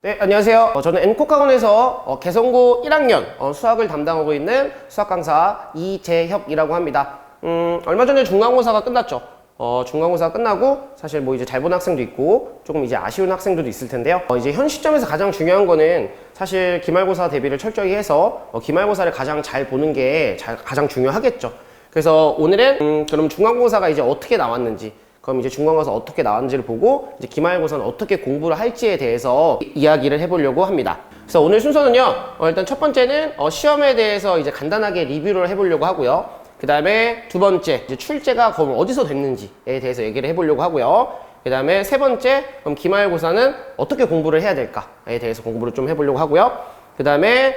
네, 안녕하세요. 저는 N콕학원에서 개성고 1학년 수학을 담당하고 있는 수학 강사 이재혁이라고 합니다. 얼마 전에 중간고사가 끝났죠. 중간고사가 끝나고 사실 뭐 이제 잘 본 학생도 있고 조금 이제 아쉬운 학생들도 있을 텐데요. 이제 현 시점에서 가장 중요한 거는 사실 기말고사 대비를 철저히 해서 기말고사를 가장 잘 보는 게 가장 중요하겠죠. 그래서 오늘은 그럼 중간고사가 이제 어떻게 나왔는지, 그럼 이제 중간고사 어떻게 나왔는지를 보고 이제 기말고사는 어떻게 공부를 할지에 대해서 이야기를 해보려고 합니다. 그래서 오늘 순서는요, 일단 첫 번째는 시험에 대해서 이제 간단하게 리뷰를 해보려고 하고요. 그 다음에 두 번째, 이제 출제가 그럼 어디서 됐는지에 대해서 얘기를 해보려고 하고요. 그 다음에 세 번째, 그럼 기말고사는 어떻게 공부를 해야 될까에 대해서 공부를 좀 해보려고 하고요. 그 다음에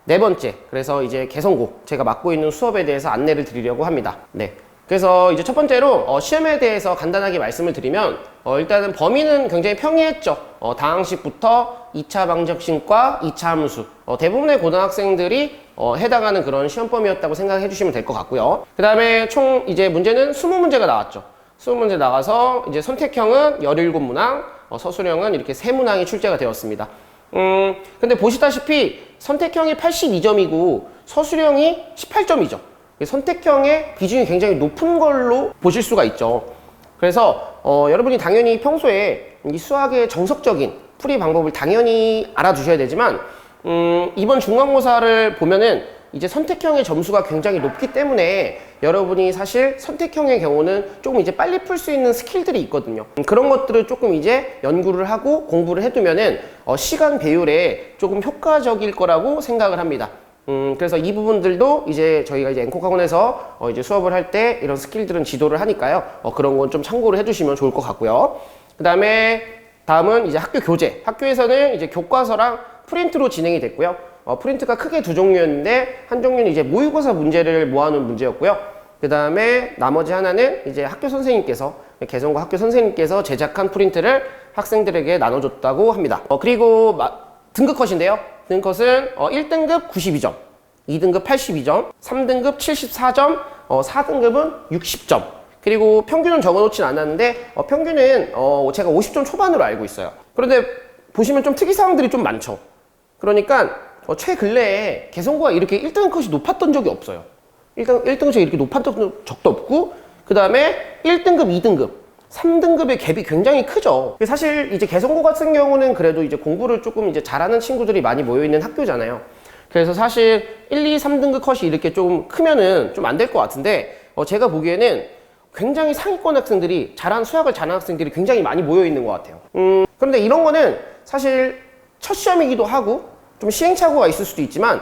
네 번째, 그래서 이제 개성고, 제가 맡고 있는 수업에 대해서 안내를 드리려고 합니다. 네. 그래서 이제 첫 번째로 시험에 대해서 간단하게 말씀을 드리면 일단은 범위는 굉장히 평이했죠. 다항식부터 2차 방정식과 2차 함수, 대부분의 고등학생들이 해당하는 그런 시험 범위였다고 생각해 주시면 될 것 같고요. 그 다음에 총 이제 문제는 20문제가 나왔죠. 20문제 나가서 이제 선택형은 17문항, 서술형은 이렇게 3문항이 출제가 되었습니다. 근데 보시다시피 선택형이 82점이고 서술형이 18점이죠. 선택형의 비중이 굉장히 높은 걸로 보실 수가 있죠. 그래서 여러분이 당연히 평소에 이 수학의 정석적인 풀이 방법을 당연히 알아두셔야 되지만 이번 중간고사를 보면은 이제 선택형의 점수가 굉장히 높기 때문에 여러분이 사실 선택형의 경우는 조금 이제 빨리 풀 수 있는 스킬들이 있거든요. 그런 것들을 조금 이제 연구를 하고 공부를 해두면은 시간 배율에 조금 효과적일 거라고 생각을 합니다. 그래서 이 부분들도 이제 저희가 이제 N콕학원에서 이제 수업을 할 때 이런 스킬들은 지도를 하니까요. 그런 건 좀 참고를 해주시면 좋을 것 같고요. 그 다음에 다음은 이제 학교 교재. 학교에서는 이제 교과서랑 프린트로 진행이 됐고요. 프린트가 크게 두 종류였는데 한 종류는 이제 모의고사 문제를 모아놓은 문제였고요. 그 다음에 나머지 하나는 이제 학교 선생님께서 개성고 학교 선생님께서 제작한 프린트를 학생들에게 나눠줬다고 합니다. 그리고 등급컷인데요. 등급컷은 1등급 92점, 2등급 82점, 3등급 74점, 4등급은 60점. 그리고 평균은 적어놓진 않았는데 평균은 제가 50점 초반으로 알고 있어요. 그런데 보시면 좀 특이사항들이 좀 많죠. 그러니까 최근래에 개성고가 이렇게 1등급 컷이 높았던 적이 없어요. 1등급이 이렇게 높았던 적도 없고, 그 다음에 1등급, 2등급 3등급의 갭이 굉장히 크죠. 사실 이제 개성고 같은 경우는 그래도 이제 공부를 조금 이제 잘하는 친구들이 많이 모여있는 학교잖아요. 그래서 사실 1, 2, 3등급 컷이 이렇게 좀 크면은 좀 안 될 것 같은데 제가 보기에는 굉장히 상위권 학생들이 수학을 잘하는 학생들이 굉장히 많이 모여있는 것 같아요. 그런데 이런 거는 사실 첫 시험이기도 하고 좀 시행착오가 있을 수도 있지만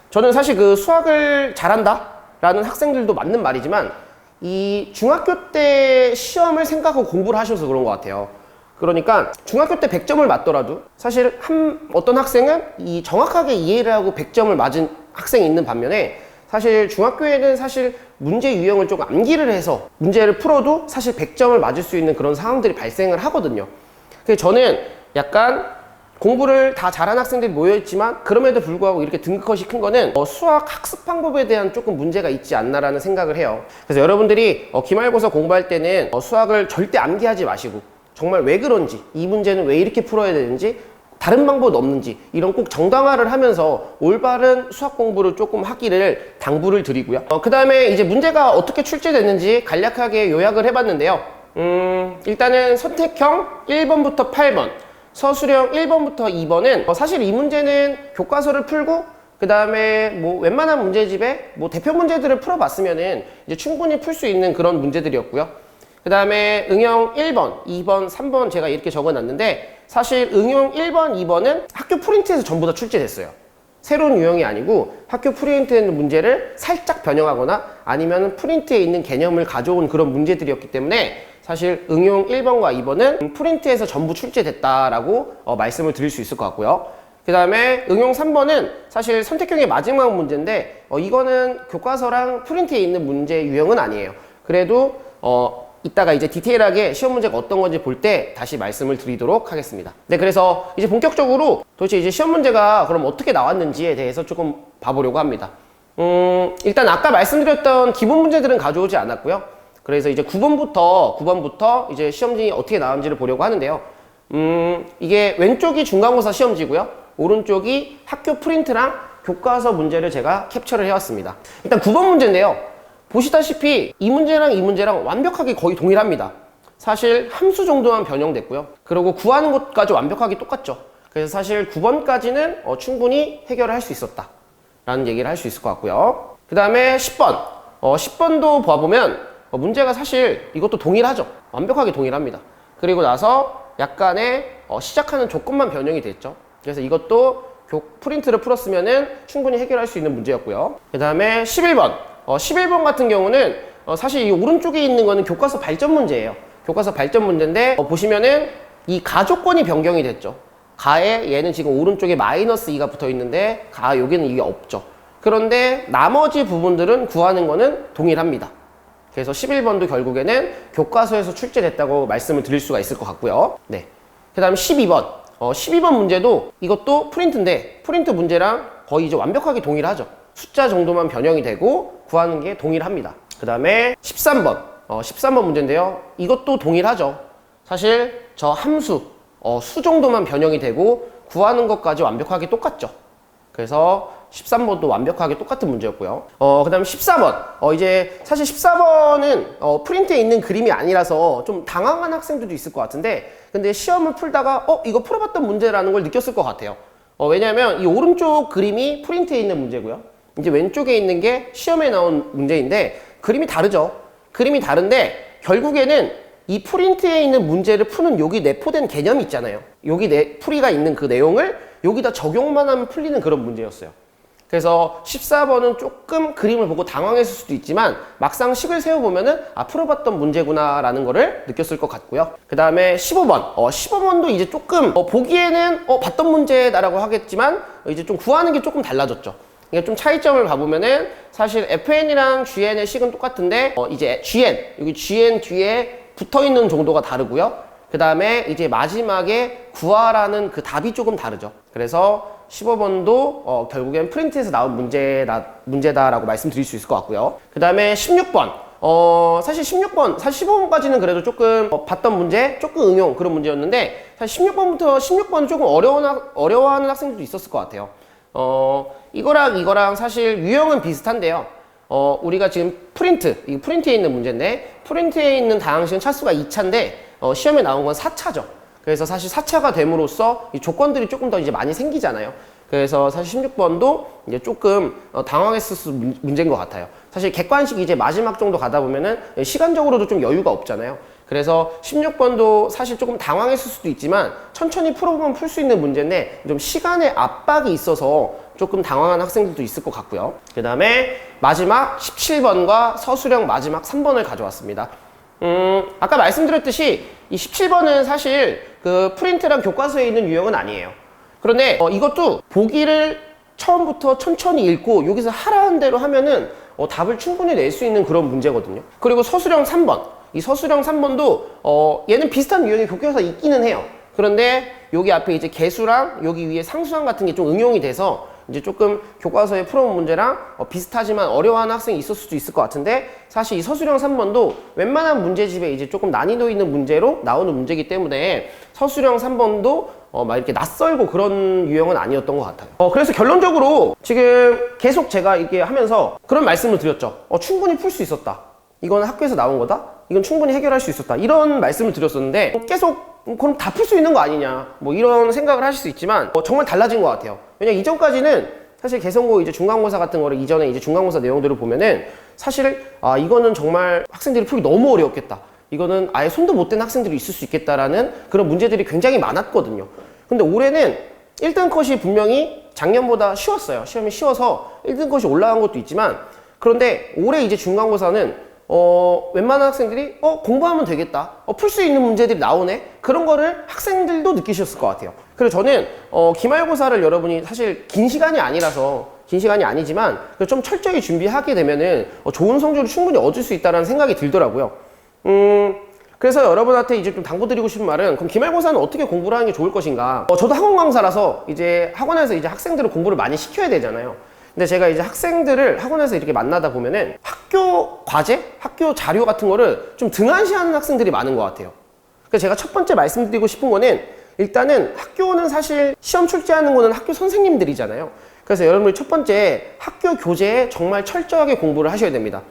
저는 사실 그 수학을 잘한다 라는 학생들도 맞는 말이지만 이 중학교 때 시험을 생각하고 공부를 하셔서 그런 것 같아요. 그러니까 중학교 때 100점을 맞더라도 사실 어떤 학생은 이 정확하게 이해를 하고 100점을 맞은 학생이 있는 반면에 사실 중학교에는 사실 문제 유형을 조금 암기를 해서 문제를 풀어도 사실 100점을 맞을 수 있는 그런 상황들이 발생을 하거든요. 그래서 저는 약간 공부를 다 잘하는 학생들이 모여있지만 그럼에도 불구하고 이렇게 등급컷이 큰 거는 수학 학습 방법에 대한 조금 문제가 있지 않나라는 생각을 해요. 그래서 여러분들이 기말고사 공부할 때는 수학을 절대 암기하지 마시고 정말 왜 그런지, 이 문제는 왜 이렇게 풀어야 되는지, 다른 방법은 없는지 이런 꼭 정당화를 하면서 올바른 수학 공부를 조금 하기를 당부를 드리고요. 그 다음에 이제 문제가 어떻게 출제됐는지 간략하게 요약을 해봤는데요. 일단은 선택형 1번부터 8번, 서술형 1번부터 2번은 사실 이 문제는 교과서를 풀고 그 다음에 뭐 웬만한 문제집에 뭐 대표 문제들을 풀어봤으면은 이제 충분히 풀 수 있는 그런 문제들이었고요. 그 다음에 응용 1번, 2번, 3번 제가 이렇게 적어놨는데 사실 응용 1번, 2번은 학교 프린트에서 전부 다 출제됐어요. 새로운 유형이 아니고 학교 프린트에 있는 문제를 살짝 변형하거나 아니면 프린트에 있는 개념을 가져온 그런 문제들이었기 때문에 사실 응용 1번과 2번은 프린트에서 전부 출제됐다라고 말씀을 드릴 수 있을 것 같고요. 그 다음에 응용 3번은 사실 선택형의 마지막 문제인데 이거는 교과서랑 프린트에 있는 문제 유형은 아니에요. 그래도 이따가 이제 디테일하게 시험 문제가 어떤 건지 볼 때 다시 말씀을 드리도록 하겠습니다. 네, 그래서 이제 본격적으로 도대체 이제 시험 문제가 그럼 어떻게 나왔는지에 대해서 조금 봐보려고 합니다. 일단 아까 말씀드렸던 기본 문제들은 가져오지 않았고요. 그래서 이제 9번부터 이제 시험지 어떻게 나왔는지를 보려고 하는데요. 이게 왼쪽이 중간고사 시험지고요. 오른쪽이 학교 프린트랑 교과서 문제를 제가 캡처를 해왔습니다. 일단 9번 문제인데요. 보시다시피 이 문제랑 이 문제랑 완벽하게 거의 동일합니다. 사실 함수 정도만 변형됐고요. 그리고 구하는 것까지 완벽하게 똑같죠. 그래서 사실 9번까지는 충분히 해결을 할 수 있었다 라는 얘기를 할 수 있을 것 같고요. 그 다음에 10번 10번도 봐보면 문제가 사실 이것도 동일하죠. 완벽하게 동일합니다. 그리고 나서 약간의 시작하는 조건만 변형이 됐죠. 그래서 이것도 프린트를 풀었으면은 충분히 해결할 수 있는 문제였고요. 그 다음에 11번 11번 같은 경우는 사실 이 오른쪽에 있는 거는 교과서 발전 문제예요. 교과서 발전 문제인데 보시면은 이 가조건이 변경이 됐죠. 가에 얘는 지금 오른쪽에 마이너스 2가 붙어 있는데 가 여기는 이게 없죠. 그런데 나머지 부분들은 구하는 거는 동일합니다. 그래서 11번도 결국에는 교과서에서 출제됐다고 말씀을 드릴 수가 있을 것 같고요. 네. 그 다음 12번 12번 문제도 이것도 프린트인데 프린트 문제랑 거의 이제 완벽하게 동일하죠. 숫자 정도만 변형이 되고 구하는 게 동일합니다. 그 다음에 13번 13번 문제인데요. 이것도 동일하죠. 사실 저 함수 수 정도만 변형이 되고 구하는 것까지 완벽하게 똑같죠. 그래서 13번도 완벽하게 똑같은 문제였고요. 그 다음 14번 이제 사실 14번은 프린트에 있는 그림이 아니라서 좀 당황한 학생들도 있을 것 같은데 근데 시험을 풀다가 이거 풀어봤던 문제라는 걸 느꼈을 것 같아요. 왜냐하면 이 오른쪽 그림이 프린트에 있는 문제고요. 이제 왼쪽에 있는 게 시험에 나온 문제인데 그림이 다르죠. 그림이 다른데 결국에는 이 프린트에 있는 문제를 푸는 여기 내포된 개념이 있잖아요. 여기 풀이가 있는 그 내용을 여기다 적용만 하면 풀리는 그런 문제였어요. 그래서 14번은 조금 그림을 보고 당황했을 수도 있지만 막상 식을 세워보면은 풀어봤던 문제구나 라는 거를 느꼈을 것 같고요. 그 다음에 15번 15번도 이제 조금 보기에는 봤던 문제다라고 하겠지만 이제 좀 구하는 게 조금 달라졌죠. 이게 좀 차이점을 봐보면은 사실 FN이랑 GN의 식은 똑같은데 이제 GN 여기 GN 뒤에 붙어있는 정도가 다르고요. 그 다음에 이제 마지막에 구하라는 그 답이 조금 다르죠. 그래서 15번도 결국엔 프린트에서 나온 문제다라고 말씀드릴 수 있을 것 같고요. 그 다음에 16번 사실 15번까지는 그래도 조금 봤던 문제, 조금 응용 그런 문제였는데 사실 16번은 조금 어려워하는 학생들도 있었을 것 같아요. 이거랑 사실 유형은 비슷한데요. 우리가 지금 프린트에 있는 문제인데 프린트에 있는 다항식은 차수가 2차인데 시험에 나온 건 4차죠. 그래서 사실 4차가 됨으로써 이 조건들이 조금 더 이제 많이 생기잖아요. 그래서 사실 16번도 이제 조금 당황했을 수 문제인 것 같아요. 사실 객관식 이제 마지막 정도 가다 보면은 시간적으로도 좀 여유가 없잖아요. 그래서 16번도 사실 조금 당황했을 수도 있지만 천천히 풀어보면 풀 수 있는 문제인데 좀 시간의 압박이 있어서 조금 당황한 학생들도 있을 것 같고요. 그 다음에 마지막 17번과 서술형 마지막 3번을 가져왔습니다. 아까 말씀드렸듯이 이 17번은 사실 그 프린트랑 교과서에 있는 유형은 아니에요. 그런데 이것도 보기를 처음부터 천천히 읽고 여기서 하라는 대로 하면은 답을 충분히 낼 수 있는 그런 문제거든요. 그리고 서술형 3번 이 서술형 3번도 얘는 비슷한 유형의 교과서가 있기는 해요. 그런데 여기 앞에 이제 개수랑 여기 위에 상수항 같은 게 좀 응용이 돼서 이제 조금 교과서에 풀어온 문제랑 비슷하지만 어려워하는 학생이 있을 수도 있을 것 같은데 사실 이 서술형 3번도 웬만한 문제집에 이제 조금 난이도 있는 문제로 나오는 문제이기 때문에 서술형 3번도 막 이렇게 낯설고 그런 유형은 아니었던 것 같아요. 그래서 결론적으로 지금 계속 제가 이렇게 하면서 그런 말씀을 드렸죠. 충분히 풀 수 있었다. 이건 학교에서 나온 거다. 이건 충분히 해결할 수 있었다. 이런 말씀을 드렸었는데 계속 그럼 다 풀 수 있는 거 아니냐 뭐 이런 생각을 하실 수 있지만 정말 달라진 것 같아요. 왜냐면 이전까지는 사실 개성고 이제 중간고사 같은 거를 이전에 이제 중간고사 내용들을 보면은 사실 이거는 정말 학생들이 풀기 너무 어려웠겠다. 이거는 아예 손도 못 댄 학생들이 있을 수 있겠다라는 그런 문제들이 굉장히 많았거든요. 근데 올해는 1등 컷이 분명히 작년보다 쉬웠어요. 시험이 쉬워서 1등 컷이 올라간 것도 있지만 그런데 올해 이제 중간고사는 웬만한 학생들이 공부하면 되겠다. 풀 수 있는 문제들이 나오네. 그런 거를 학생들도 느끼셨을 것 같아요. 그래서 저는 기말고사를 여러분이 사실 긴 시간이 아니지만 좀 철저히 준비하게 되면은 좋은 성적을 충분히 얻을 수 있다는 생각이 들더라고요. 그래서 여러분한테 이제 좀 당부드리고 싶은 말은 그럼 기말고사는 어떻게 공부를 하는 게 좋을 것인가. 저도 학원 강사라서 이제 학원에서 이제 학생들을 공부를 많이 시켜야 되잖아요. 근데 제가 이제 학생들을 학원에서 이렇게 만나다 보면은 학교 과제, 학교 자료 같은 거를 좀 등한시하는 학생들이 많은 것 같아요. 그래서 제가 첫 번째 말씀드리고 싶은 거는 일단은 학교는 사실 시험 출제하는 거는 학교 선생님들이잖아요. 그래서 여러분들 첫 번째 학교 교재에 정말 철저하게 공부를 하셔야 됩니다.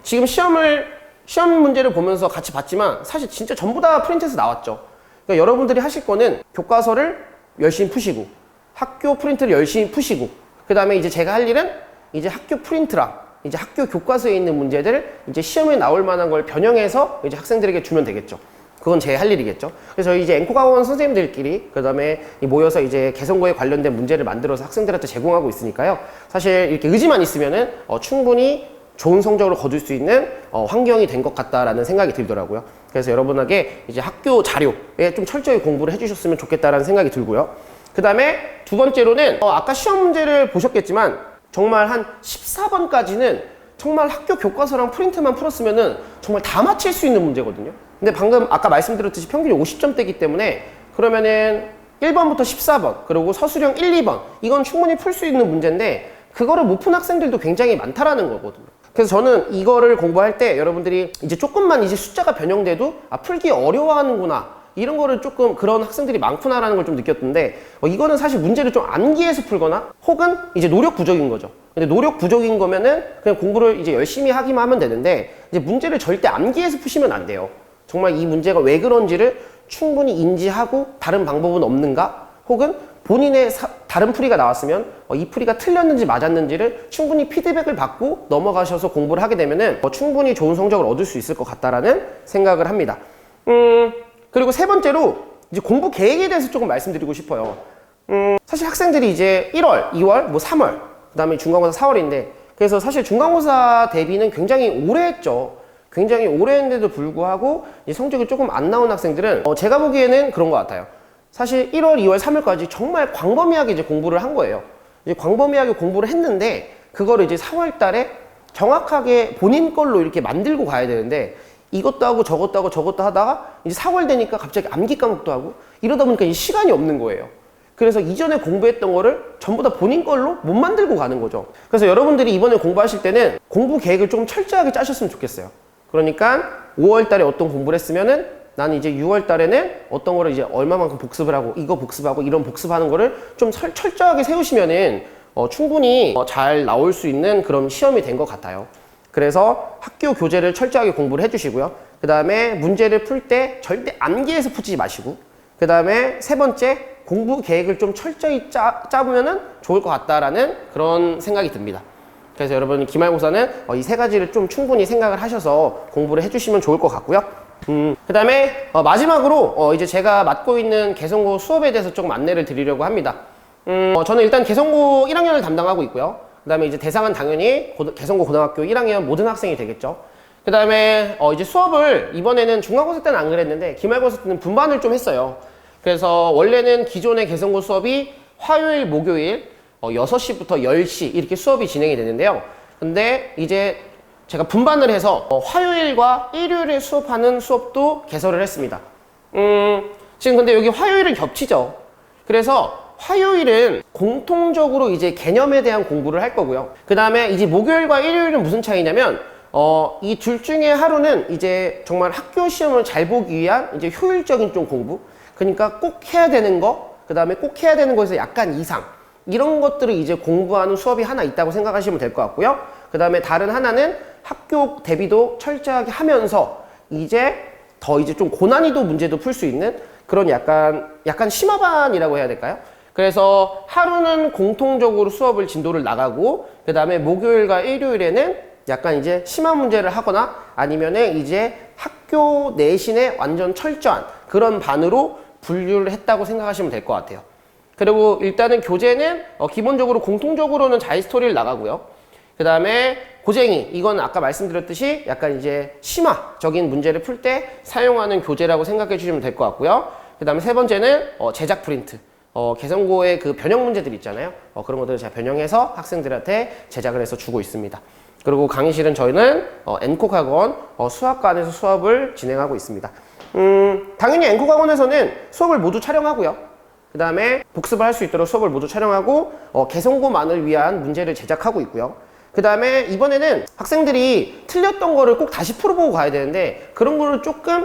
지금 시험 문제를 보면서 같이 봤지만 사실 진짜 전부 다 프린트에서 나왔죠. 그러니까 여러분들이 하실 거는 교과서를 열심히 푸시고 학교 프린트를 열심히 푸시고 그 다음에 이제 제가 할 일은 이제 학교 프린트랑 이제 학교 교과서에 있는 문제들을 이제 시험에 나올 만한 걸 변형해서 이제 학생들에게 주면 되겠죠. 그건 제 할 일이겠죠. 그래서 저희 이제 앵코강원 선생님들끼리 그 다음에 모여서 이제 개성고에 관련된 문제를 만들어서 학생들한테 제공하고 있으니까요. 사실 이렇게 의지만 있으면은 충분히 좋은 성적을 거둘 수 있는 환경이 된 것 같다라는 생각이 들더라고요. 그래서 여러분에게 이제 학교 자료에 좀 철저히 공부를 해주셨으면 좋겠다라는 생각이 들고요. 그 다음에 두 번째로는 아까 시험 문제를 보셨겠지만 정말 한 14번까지는 정말 학교 교과서랑 프린트만 풀었으면은 정말 다 맞힐 수 있는 문제거든요. 근데 방금 아까 말씀드렸듯이 평균이 50점대이기 때문에 그러면은 1번부터 14번 그리고 서술형 1, 2번 이건 충분히 풀 수 있는 문제인데 그거를 못 푼 학생들도 굉장히 많다라는 거거든요. 그래서 저는 이거를 공부할 때 여러분들이 이제 조금만 이제 숫자가 변형돼도 풀기 어려워하는구나 이런 거를 조금 그런 학생들이 많구나라는 걸 좀 느꼈던데 이거는 사실 문제를 좀 암기해서 풀거나 혹은 이제 노력 부족인 거죠. 근데 노력 부족인 거면은 그냥 공부를 이제 열심히 하기만 하면 되는데 이제 문제를 절대 암기해서 푸시면 안 돼요. 정말 이 문제가 왜 그런지를 충분히 인지하고 다른 방법은 없는가? 혹은 본인의 다른 풀이가 나왔으면 이 풀이가 틀렸는지 맞았는지를 충분히 피드백을 받고 넘어가셔서 공부를 하게 되면은 충분히 좋은 성적을 얻을 수 있을 것 같다라는 생각을 합니다. 그리고 세 번째로 이제 공부 계획에 대해서 조금 말씀드리고 싶어요. 사실 학생들이 이제 1월, 2월, 뭐 3월, 그 다음에 중간고사 4월인데 그래서 사실 중간고사 대비는 굉장히 오래 했죠. 굉장히 오래 했는데도 불구하고 성적이 조금 안 나온 학생들은 제가 보기에는 그런 것 같아요. 사실 1월, 2월, 3월까지 정말 광범위하게 이제 공부를 한 거예요. 이제 광범위하게 공부를 했는데 그거를 이제 4월 달에 정확하게 본인 걸로 이렇게 만들고 가야 되는데 이것도 하고 저것도 하고 저것도 하다가 이제 4월 되니까 갑자기 암기 과목도 하고 이러다 보니까 이 시간이 없는 거예요. 그래서 이전에 공부했던 거를 전부 다 본인 걸로 못 만들고 가는 거죠. 그래서 여러분들이 이번에 공부하실 때는 공부 계획을 좀 철저하게 짜셨으면 좋겠어요. 그러니까 5월 달에 어떤 공부를 했으면은 나는 이제 6월 달에는 어떤 거를 이제 얼마만큼 복습을 하고 이거 복습하고 이런 복습하는 거를 좀 철저하게 세우시면은 충분히 잘 나올 수 있는 그런 시험이 된 것 같아요. 그래서 학교 교재를 철저하게 공부를 해주시고요. 그 다음에 문제를 풀 때 절대 암기해서 풀지 마시고 그 다음에 세 번째 공부 계획을 좀 철저히 짜보면은 좋을 것 같다라는 그런 생각이 듭니다. 그래서 여러분 기말고사는 이 세 가지를 좀 충분히 생각을 하셔서 공부를 해주시면 좋을 것 같고요. 그 다음에 마지막으로 이제 제가 맡고 있는 개성고 수업에 대해서 조금 안내를 드리려고 합니다. 저는 일단 개성고 1학년을 담당하고 있고요. 그 다음에 이제 대상은 당연히 개성고 고등학교 1학년 모든 학생이 되겠죠. 그 다음에 이제 수업을 이번에는 중간고사 때는 안 그랬는데 기말고사 때는 분반을 좀 했어요. 그래서 원래는 기존의 개성고 수업이 화요일, 목요일 6시부터 10시 이렇게 수업이 진행이 되는데요. 근데 이제 제가 분반을 해서 화요일과 일요일에 수업하는 수업도 개설을 했습니다. 지금 근데 여기 화요일은 겹치죠. 그래서 화요일은 공통적으로 이제 개념에 대한 공부를 할 거고요. 그 다음에 이제 목요일과 일요일은 무슨 차이냐면 이 둘 중에 하루는 이제 정말 학교 시험을 잘 보기 위한 이제 효율적인 좀 공부. 그러니까 꼭 해야 되는 거, 그 다음에 꼭 해야 되는 거에서 약간 이상. 이런 것들을 이제 공부하는 수업이 하나 있다고 생각하시면 될 것 같고요. 그 다음에 다른 하나는 학교 대비도 철저하게 하면서 이제 더 이제 좀 고난이도 문제도 풀 수 있는 그런 약간 심화반이라고 해야 될까요? 그래서 하루는 공통적으로 수업을 진도를 나가고 그 다음에 목요일과 일요일에는 약간 이제 심화 문제를 하거나 아니면은 이제 학교 내신에 완전 철저한 그런 반으로 분류를 했다고 생각하시면 될 것 같아요. 그리고 일단은 교재는 기본적으로 공통적으로는 자유스토리를 나가고요. 그 다음에 고쟁이, 이건 아까 말씀드렸듯이 약간 이제 심화적인 문제를 풀 때 사용하는 교재라고 생각해 주시면 될 것 같고요. 그 다음에 세 번째는 제작 프린트. 개성고의 그 변형 문제들 있잖아요. 그런 것들을 제가 변형해서 학생들한테 제작을 해서 주고 있습니다. 그리고 강의실은 저희는 N콕학원 수학관에서 수업을 진행하고 있습니다. 당연히 N콕학원에서는 수업을 모두 촬영하고요. 그 다음에 복습을 할 수 있도록 수업을 모두 촬영하고 개성고만을 위한 문제를 제작하고 있고요. 그 다음에 이번에는 학생들이 틀렸던 거를 꼭 다시 풀어보고 가야 되는데 그런 거를 조금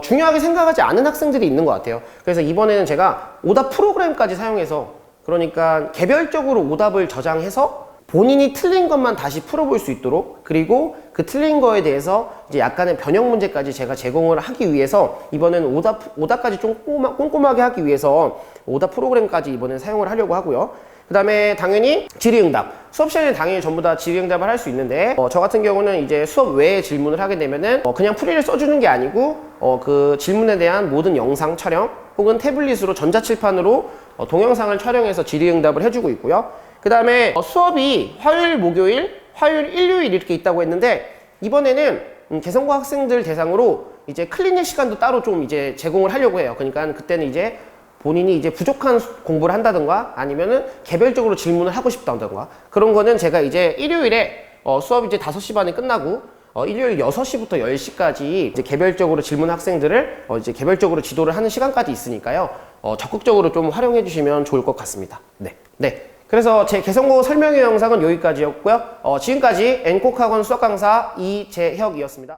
중요하게 생각하지 않은 학생들이 있는 것 같아요. 그래서 이번에는 제가 오답 프로그램까지 사용해서, 그러니까 개별적으로 오답을 저장해서 본인이 틀린 것만 다시 풀어볼 수 있도록, 그리고 그 틀린 거에 대해서 이제 약간의 변형 문제까지 제가 제공을 하기 위해서 이번에는 오답까지 좀 꼼꼼하게 하기 위해서 오답 프로그램까지 이번엔 사용을 하려고 하고요. 그 다음에 당연히 질의응답. 수업 시간에 당연히 전부 다 질의응답을 할 수 있는데, 저 같은 경우는 이제 수업 외에 질문을 하게 되면은 그냥 풀이를 써주는 게 아니고 그 질문에 대한 모든 영상 촬영 혹은 태블릿으로 전자칠판으로 동영상을 촬영해서 질의응답을 해주고 있고요. 그 다음에 수업이 화요일, 목요일, 화요일, 일요일 이렇게 있다고 했는데 이번에는 개성고 학생들 대상으로 이제 클리닉 시간도 따로 좀 이제 제공을 하려고 해요. 그러니까 그때는 이제 본인이 이제 부족한 공부를 한다든가 아니면은 개별적으로 질문을 하고 싶다든가 그런 거는 제가 이제 일요일에 수업 이제 5시 반에 끝나고 일요일 6시부터 10시까지 이제 개별적으로 질문 학생들을 이제 개별적으로 지도를 하는 시간까지 있으니까요. 적극적으로 좀 활용해 주시면 좋을 것 같습니다. 네. 그래서 제 개성고 설명회 영상은 여기까지였고요. 지금까지 N콕학원 수학강사 이재혁이었습니다.